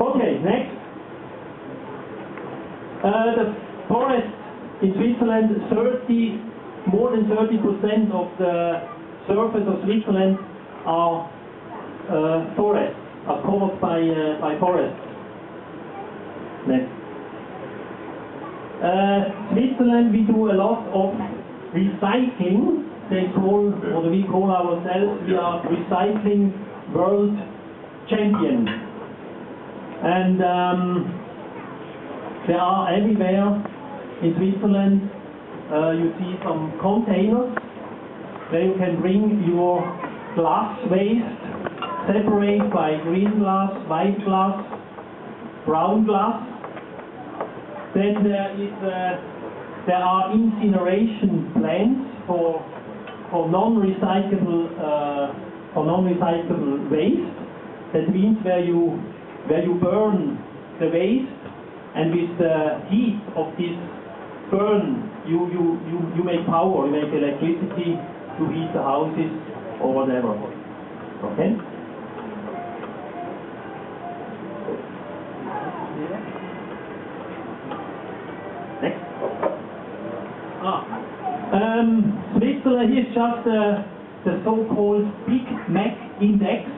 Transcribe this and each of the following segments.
Okay, next. The forest in Switzerland, more than 30% of the surface of Switzerland are forests, are covered by forests. Next. Switzerland, we do a lot of recycling. We call ourselves, we are recycling world champions. And there are everywhere in Switzerland, you see some containers where you can bring your glass waste, separate by green glass, white glass, brown glass. Then there are incineration plants for non-recyclable waste. That means where you burn the waste, and with the heat of this burn, you make power, you make electricity to heat the houses or whatever. Okay? Next. Switzerland is just the so-called Big Mac Index.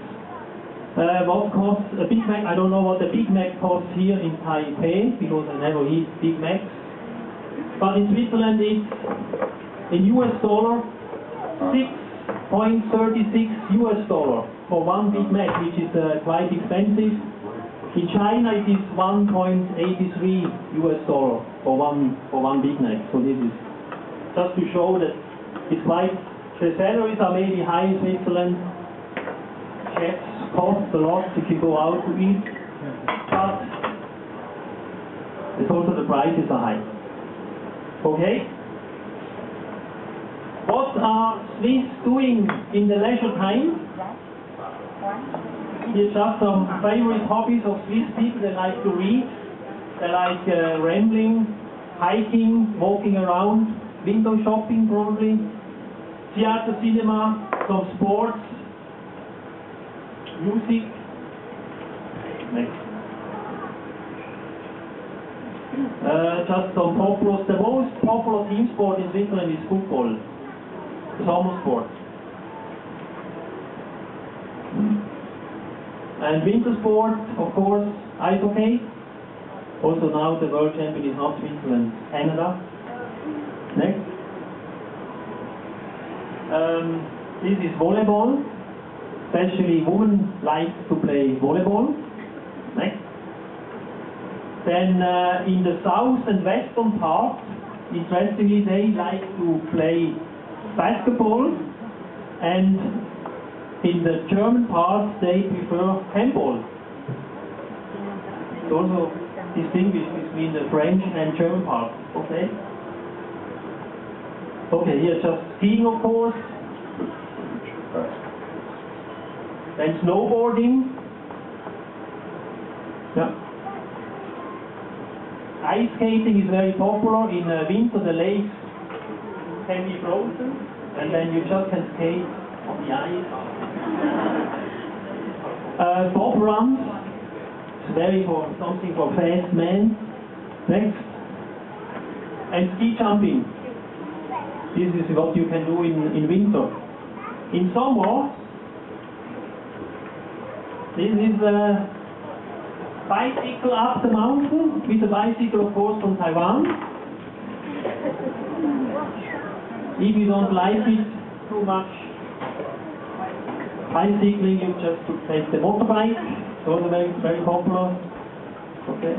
What costs a Big Mac? I don't know what a Big Mac costs here in Taipei because I never eat Big Macs. But in Switzerland it's in US dollar $6.36 for one Big Mac, which is quite expensive. In China it is $1.83 for one Big Mac. So this is just to show that it's quite, the salaries are maybe high in Switzerland. Chefs cost a lot if you go out to eat, but it's also the prices are high. Okay? What are Swiss doing in the leisure time? Here's just some favorite hobbies of Swiss people. They like to read, they like rambling, hiking, walking around, window shopping probably, theater, cinema, some sports, music. Next. Just some popular, the most popular team sport in Switzerland is football, summer sport. And winter sport, of course, ice hockey. Also now the world champion is not Switzerland, Canada. Next. This is volleyball. Especially women like to play volleyball. Next. Then in the south and western part, interestingly, they like to play basketball, and in the German part, they prefer handball. It's also distinguished between the French and German part. Okay. Okay, here just skiing, of course. And snowboarding. Yeah. Ice skating is very popular. In winter the lakes can be frozen and then you just can skate on the ice. Bob runs. It's very something for fast men. Next. And ski jumping. This is what you can do in winter. In summer, this is a bicycle up the mountain, with a bicycle of course from Taiwan. If you don't like it too much, bicycling, you just take the motorbike. It's also very, very popular. Okay.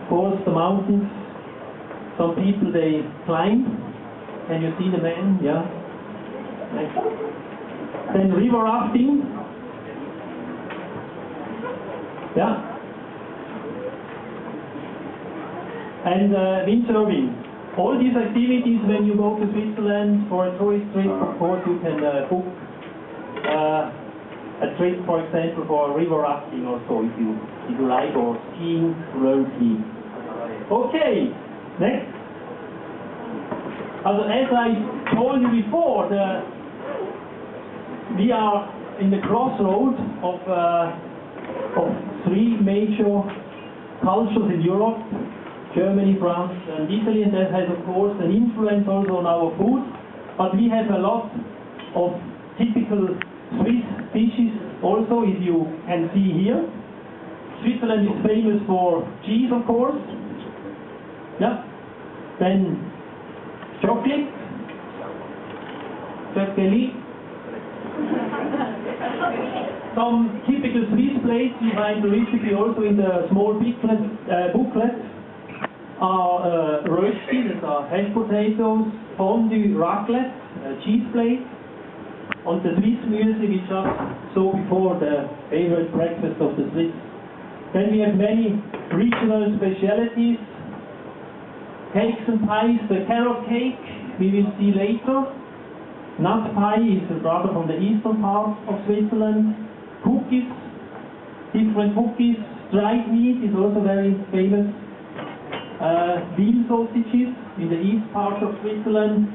Of course the mountains, some people they climb. Can you see the man? Yeah. Next. Then river rafting. Yeah. And windsurfing. All these activities, when you go to Switzerland for a tourist trip, of course you can book a trip, for example, for river rafting or so, if you like, or skiing, roller skiing. Okay, next. As I told you before, we are in the crossroads of three major cultures in Europe, Germany, France and Italy, and that has of course an influence also on our food. But we have a lot of typical Swiss dishes also, if you can see here. Switzerland is famous for cheese, of course. Yeah. Then chocolate. Some typical Swiss plates, you find the recipe also in the small booklet, are rösti, that are hash potatoes, fondue, raclette, cheese plate, and the Swiss music we just saw before, the favorite breakfast of the Swiss. Then we have many regional specialities, cakes and pies, the carrot cake we will see later. Nut pie is rather from the eastern part of Switzerland. Cookies, different cookies. Dried meat is also very famous. Veal sausages in the east part of Switzerland.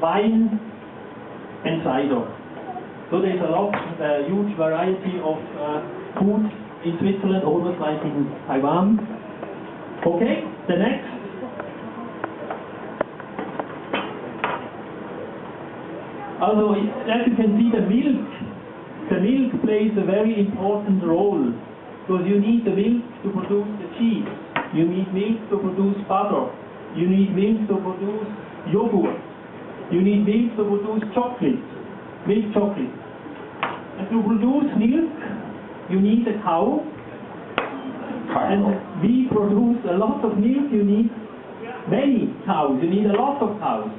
Wine and cider. So there's a lot, huge variety of food in Switzerland, almost like in Taiwan. Okay, the next. Also, as you can see, the milk plays a very important role, because you need the milk to produce the cheese, you need milk to produce butter, you need milk to produce yogurt, you need milk to produce chocolate, milk chocolate. And to produce milk, you need a cow, and we produce a lot of milk, you need many cows, you need a lot of cows.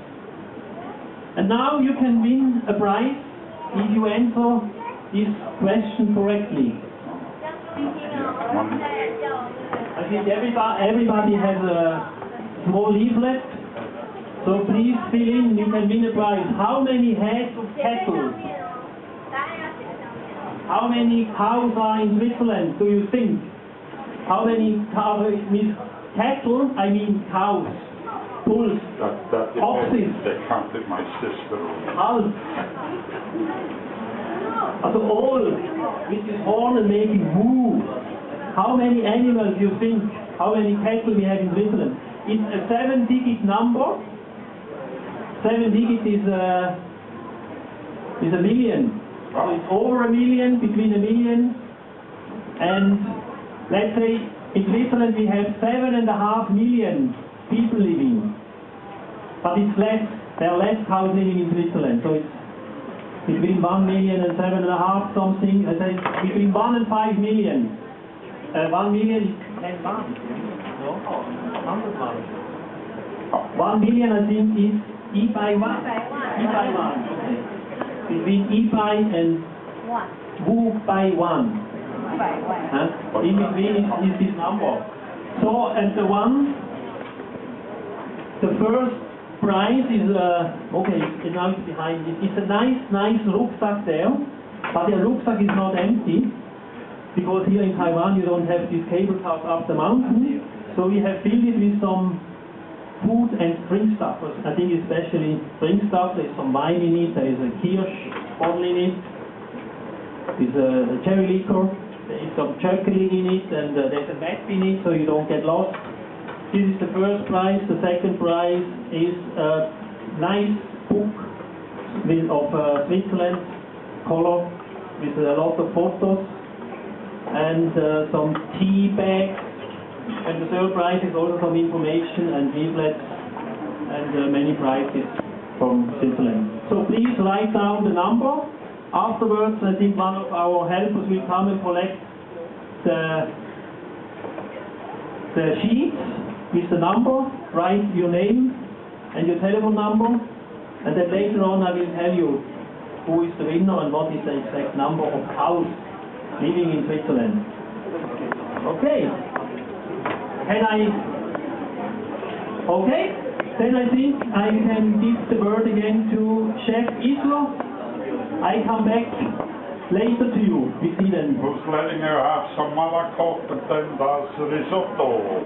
And now you can win a prize if you answer this question correctly. I think everybody has a small leaflet, so please fill in, you can win a prize. How many heads of cattle? How many cows are in Switzerland, do you think? How many cows, cattle, I mean cows. Bulls, oxes, they counted my sister. Half. Also all with this horn and making moo. How many animals you think? How many cattle we have in Switzerland? It's a 7-digit number. 7 digits is a million. So it's over a million, between a million, and let's say in Switzerland we have 7.5 million people living, but it's less, there are less cows living in Switzerland, so it's between 1 million and 7.5 something, I say between 1 and 5 million. 1 million is 10 months, no? 100 months. 1 million I think is E by 1. E by 1, okay. Between E by and Wu by 1. Huh? In between is this number. So, and the first prize is, okay, now it's behind it. It's a nice rucksack there, but the rucksack is not empty, because here in Taiwan you don't have these cable cars up the mountain, so we have filled it with some food and drink stuff. I think especially drink stuff. There's some wine in it, there is a kirsch bottle in it, there's a cherry liquor, there is some chocolate in it, and there's a map in it so you don't get lost. This is the first prize. The second prize is a nice book of Switzerland color with a lot of photos and some tea bags. And the third prize is also some information and leaflets and many prizes from Switzerland. So please write down the number. Afterwards, I think one of our helpers will come and collect the sheets with the number, write your name and your telephone number, and then later on I will tell you who is the winner and what is the exact number of cows living in Switzerland. Okay. Okay, then I think I can give the word again to Chef Isler. I come back later to you. We see then. Who's letting her have some malakoff and then does risotto?